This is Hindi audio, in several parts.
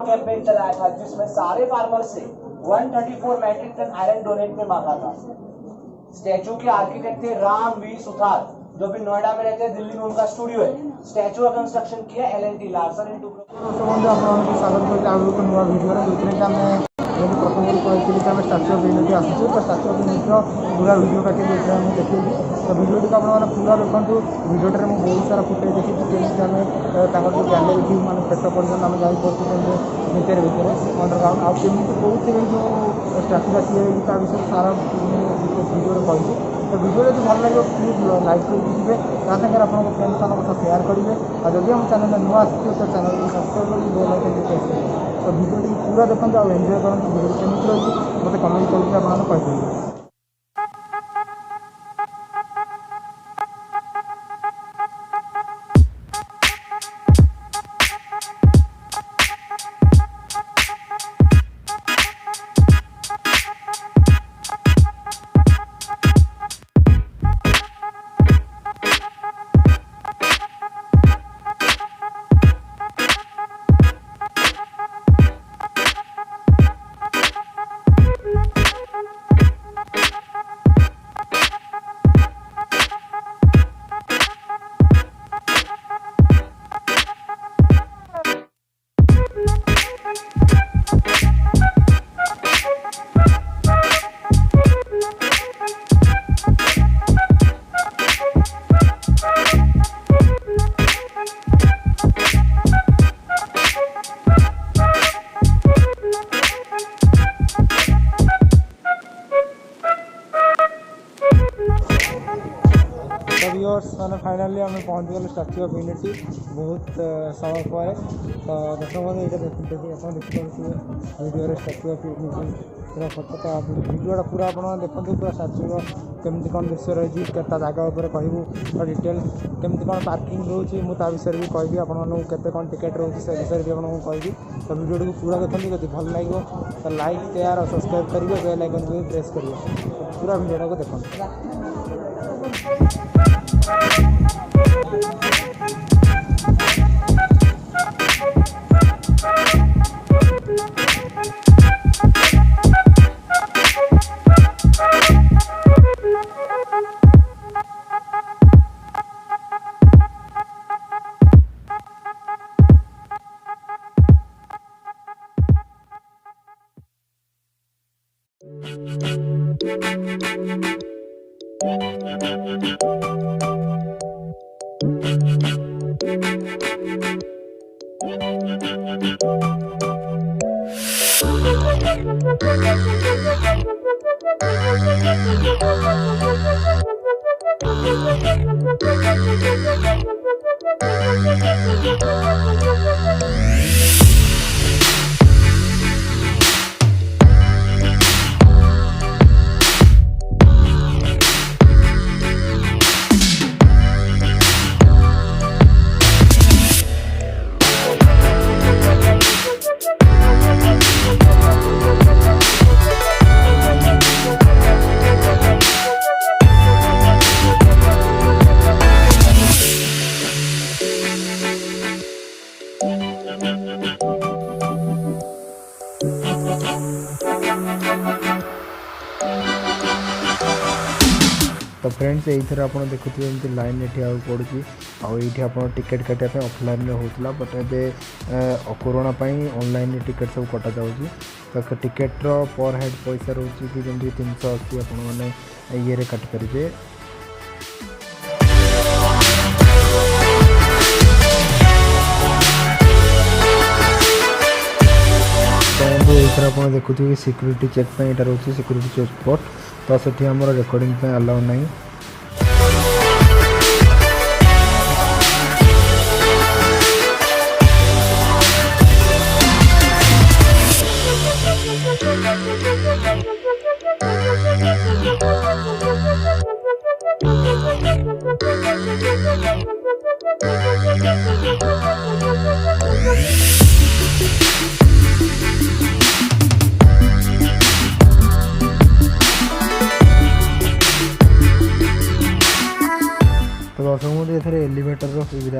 कैंपेन चलाया था जिसमें सारे फार्मर से 134 मैट्रिक टन आयरन डोनेट में मांगा था। स्टैचू के आर्किटेक्ट थे राम वी सुथार, जो भी नोएडा में रहते हैं, दिल्ली में उनका स्टूडियो है। स्टैचू का कंस्ट्रक्शन किया L&T लार्सन एंड टुब्रो। प्रथम कहती कि आम स्टाच्यू अफ यूनिटी आसुच्छे तो स्टाच्यू अफ यूनिटी पूरा वीडियो काटी मुझे देखी तो वीडियो को आपने पूरा देखूँ। वीडियोटे मुझे बहुत सारा फुटेज देखी केमी आम जो गैलेरी व्यू मान पेट पर्यटन आम जापर भितर अंडरग्राउंड आमती कौन जो स्टाच्यूटा ता विषय सारा वीडियो कही तो वीडियो जो भल लगे प्लीज लाइक करेंगे सागर आप फ्रेंड्स मान सेयार करेंगे और जब हम चैनल नुआ आसो तो चैनल को सब्सक्राइब कर बेल आइकन प्रेस करेंगे तो वीडियो पूरा देखते और एंजॉय करते वीडियो केमी रही मतलब कमेंट करके आपको कहीदेंगे। मैंने फाइनाली आम पहुँच गलु स्टाच्यू अफ यूनिटी बहुत समय पर तो दर्शक बंधु ये देखते वीडियो स्टाच्यू अफ यूनिटी पूरा फोटो तो वीडियोटा पूरा आप देखते पूरा स्टाच्यू केमती कौन दृश्य रही जगह उपर कहूँ डिटेल केमती कौन पार्किंग रोचे मुझे विषय भी कहि आपको केते कौन टिकेट रोचे से विषय भी आपको कहि तो वीडियो को पूरा देखते जब भल लगे तो लाइक शेयर और सब्सक्राइब करेंगे बेल आइकन को प्रेस करेंगे तो पूरा वीडियो को देखते। तो फ्रेंड्स ये आप देखुए एमती लाइन ये पड़ी आईटी आप टिकेट काटा ऑफलाइन होता but A corona online ticket सब कटा जाऊँगी तो टिकेट्र पर हेड पैसा रोचे कि जमी 380 आपने ये काटिपारे। तो आप देखुए सिक्यूरीटी चेक यहाँ रोचे सिक्यूरीटी चेक स्पॉट तो से आम रेकर्डिंग अलाउ नहीं।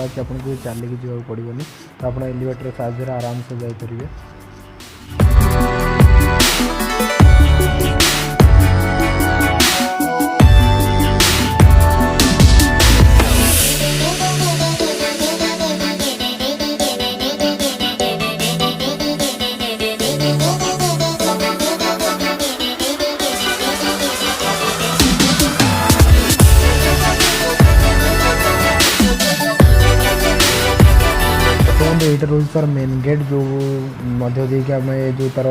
सुविधा अच्छी आपको चलिकी जावाक पड़ोनी तो आप एलिवेटर साहाय्य आराम से जापर। यहाँ रोज तार मेन गेट जो मध्य देके आम जो तार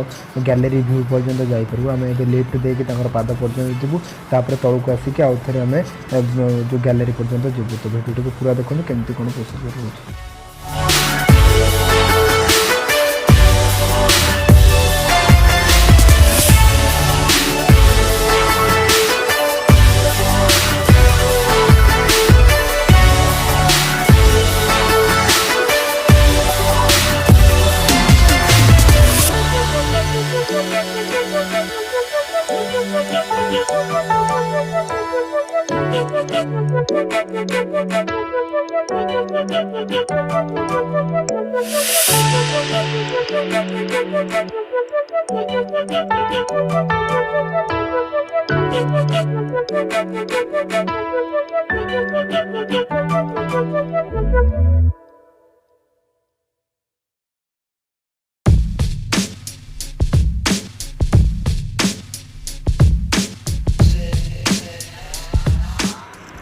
गैलेरी व्यू पर्यटन जापर आम ए लिफ्ट देकर पाद पर्यटन जीवु तापर तौक आसिक आउ थे आम जो गैलेरी पर्यटन जीवु। तो भिडियो को पूरा देखो केमती कौन प्रोसेस रोचे।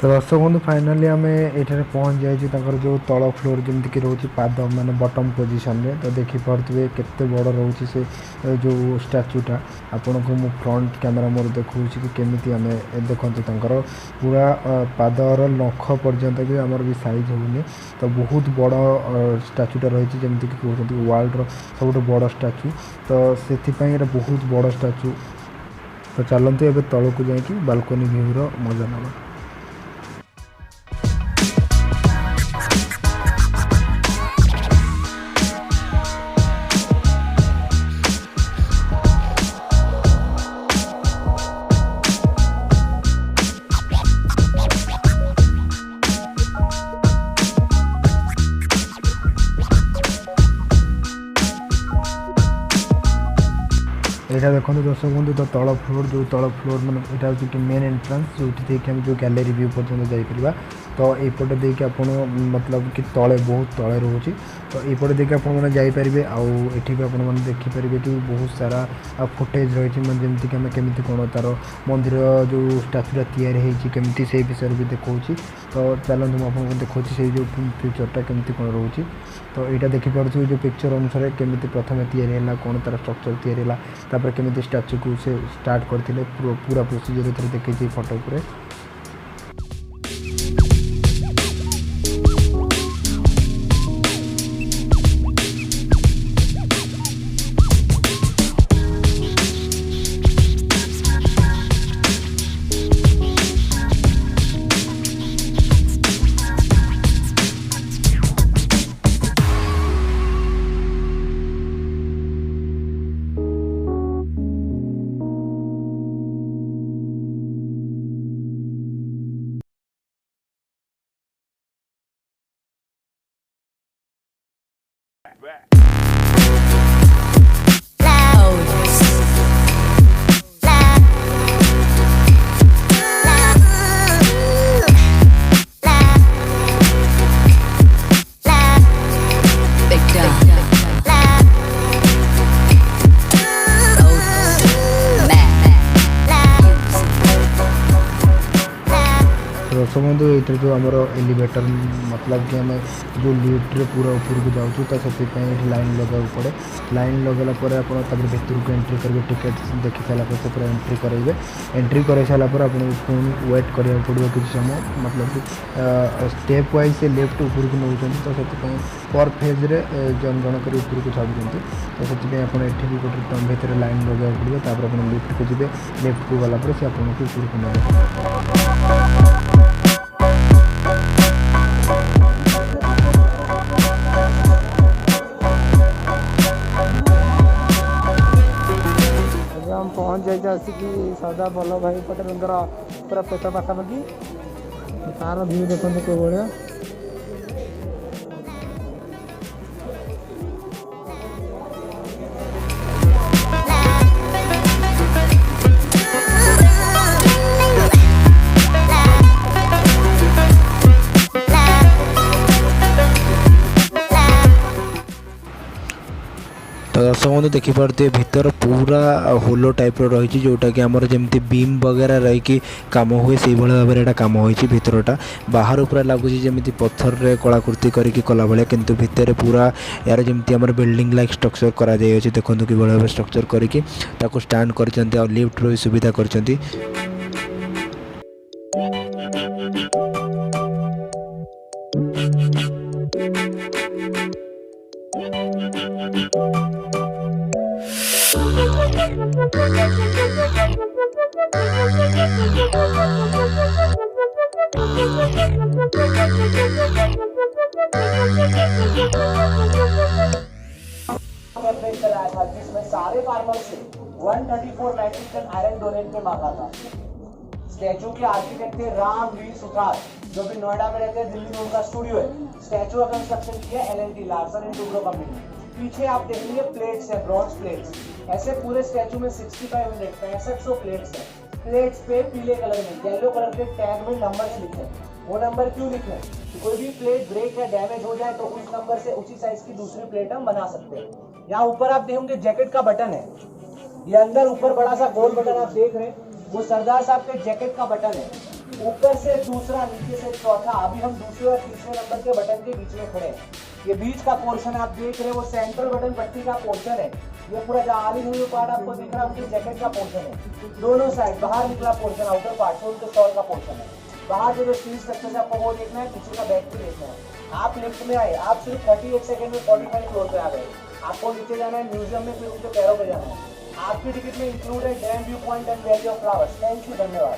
तो दर्शक बंधु फाइनाली आम ये पहुँच जाइए जो तल फ्लोर जमीक रोचे पाद माने बटम पोजिशन रे। तो देखिपे केते बड़ रोचे से जो स्टाच्यूटा आपन को मु फ्रंट कैमेरा मोर देखूँ कि केमी आम देखते पूरा पादर नख पर्यंत भी आमर भी साइज होनी। तो बहुत बड़ स्टाच्यूटा रही जमीक कहते वर्ल्ड सब बड़ स्टाच्यू तो से बहुत बड़ स्टाच्यू। तो चलते एवं तल को जाकि बालकोनी भ्यूर मजा नवा। यहाँ देखो दर्शक बंधु तो तल फ्लोर जो तल फ्लोर मैंने यहाँ हूँ कि मेन एंट्रांस जो देखिए जो गैलेरी व्यू पर्यटन जापर। तो यपटे देखिए आप मतलब कि तले बहुत तले रोचे तो यपटे देखिए आपपारे आउे भी आप देखिपारे कि बहुत सारा फुटेज रही जमीक आम केमी कौन तार मंदिर जो स्टाच्यूटा तैयारी से विषय भी देखा। तो चलते मुझे देखा से जो फ्यूचरटा केमी कौन रोचे। तो यहाँ देखिपे जो पिक्चर अनुसार केमी प्रथम या कौन तार स्ट्रक्चर या केमी स्टाच्यू को से स्टार्ट करते पूरा प्रोसीजर देखी फोटो पर। दर्शक बंधु ये जो आमर एलिवेटर मतलब कि आम जो लिफ्ट पूरा ऊपर को जाऊँ तो से लाइन लगा पड़े। लाइन लगला आप भितर को एंट्री करेंगे टिकेट देखी सारापर से पूरा एंट्री करेंगे। एंट्री कर सारापर आप वेट करा पड़ो कि समय मतलब कि स्टेप वाइज से लेफ्ट ऊपर को नौ तो से पर फेज रे जन जन कर ऊपर को छाड़ुं तो से आप गोटे टर्म भितर लाइन लगा पड़े तापर आप लिफ्ट को जी लेफ्ट को गलापर से आपको ऊपर को नए। पहुँच जाइए आसिक सरदार वल्लभ भाई पटेल पूरा पेट पाखापाखि तार व्यू देखते कौ भाया दर्शक बंधु देखिपे भितर पूरा होलो टाइप रही जोटा कि आमर जमी बीम वगैरह रही कम हुए से भाव में कम हो भितरटा बाहर पूरा लगुच जमी पत्थर रे कलाकृति करके कला भाया किंतु भितर पूरा यार जमी आम बिल्डिंग लाइक स्ट्रक्चर करा देखो कि भाव स्ट्रक्चर करके स्टांड कर लिफ्ट रो सुविधा कर कैंपेन चलाया था जिसमें सारे फार्मर से 134 मैट्रिक टन आयरन डोनेट में मांगा था। स्टैचू के आर्किटेक्ट थे रामवीर सुथार, जो भी नोएडा में रहते हैं, दिल्ली में उनका स्टूडियो है। स्टैचू का कंस्ट्रक्शन किया L&T Larsen and Toubro company. पीछे आप देखेंगे प्लेट्स है, ब्रॉन्ज प्लेट्स। ऐसे पूरे स्टैचू में 6500 प्लेट्स है। प्लेट्स पे पीले कलर में येलो कलर के टैग में नंबर्स लिखे हैं। वो नंबर क्यों लिखे हैं? कोई भी प्लेट ब्रेक या डैमेज हो जाए तो उस नंबर से उसी साइज की दूसरी प्लेट हम बना सकते हैं। यहाँ ऊपर आप देखेंगे जैकेट का बटन है, ये अंदर ऊपर बड़ा सा गोल बटन आप देख रहे हैं, वो सरदार साहब के जैकेट का बटन है। ऊपर से दूसरा, नीचे से चौथा। अभी हम दूसरे और तीसरे नंबर के बटन के बीच में खड़े हैं। ये बीच का पोर्शन आप देख रहे हैं, वो सेंट्रल बटन पट्टी का पोर्शन है। ये पूरा जो आली हुई पार्ट आपको दिख रहा है, उनके जैकेट का पोर्शन है। दोनों साइड बाहर निकला पोर्शन, आउटर पार्ट उनके स्टॉल का पोर्शन है। बाहर जो स्टील स्ट्रक्चर से आपको वो देखना है, पीछे का बैक भी देखना है। आप लिफ्ट में आए, आप सिर्फ 38 सेकंड में 45 फ्लोर पे आ गए। आपको नीचे जाना है, म्यूजियम में, फिर उनके पैरों पे जाना है। आपकी टिकट में इंक्लूड है dam view point and valley of flowers. Thank you, धन्यवाद।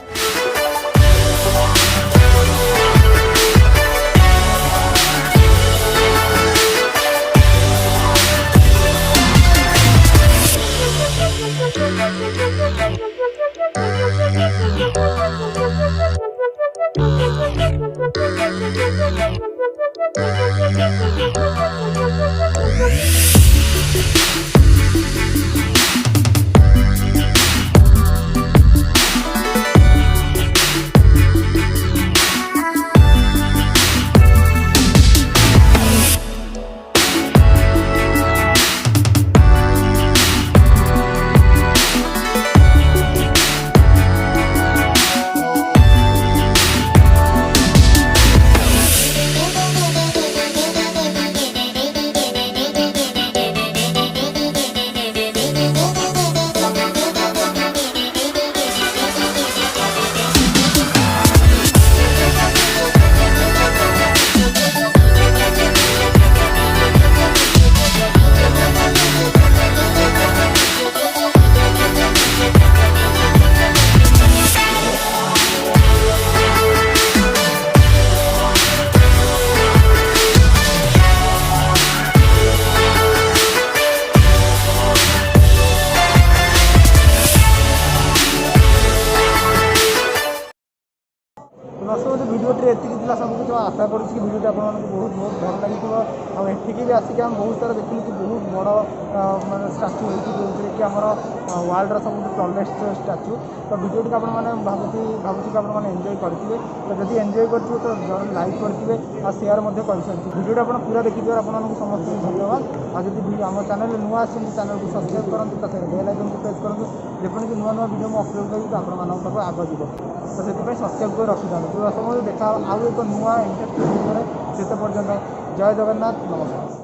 दर्शक भिडियोटी एतिक सब कुछ आशा करूँ कि भिडियोटी आपको बहुत बहुत भल लगी। एठिकी भी आसिक आम बहुत सारा देखिलु कि बहुत बड़ मानते स्टाच्यू होती जो कि आम वर्ल्ड सब टलेस्ट स्टाच्यू। तो भिडियोटी को भावुँ कि आपने एंजय करेंगे। तो जब एंजय कर तो लाइक करेंगे और सेयार भिडियोटी आप पूरा देखिए आपको समस्त धन्यवाद। और जब आम चैनल नुआ चैनल को सब्सक्राइब करूँ, तो बेल आइकन को प्रेस करूँ, जेपरिक नुआ नुआ भिडियो मुझे अपलोड करी तो आप आग जीव। तो से सब्सक्राइब कर रखी था। तो समय देखा आउ एक नुआ इंटरेस्टिंग भिडियो। से पर्यटन जय जगन्नाथ, नमस्कार।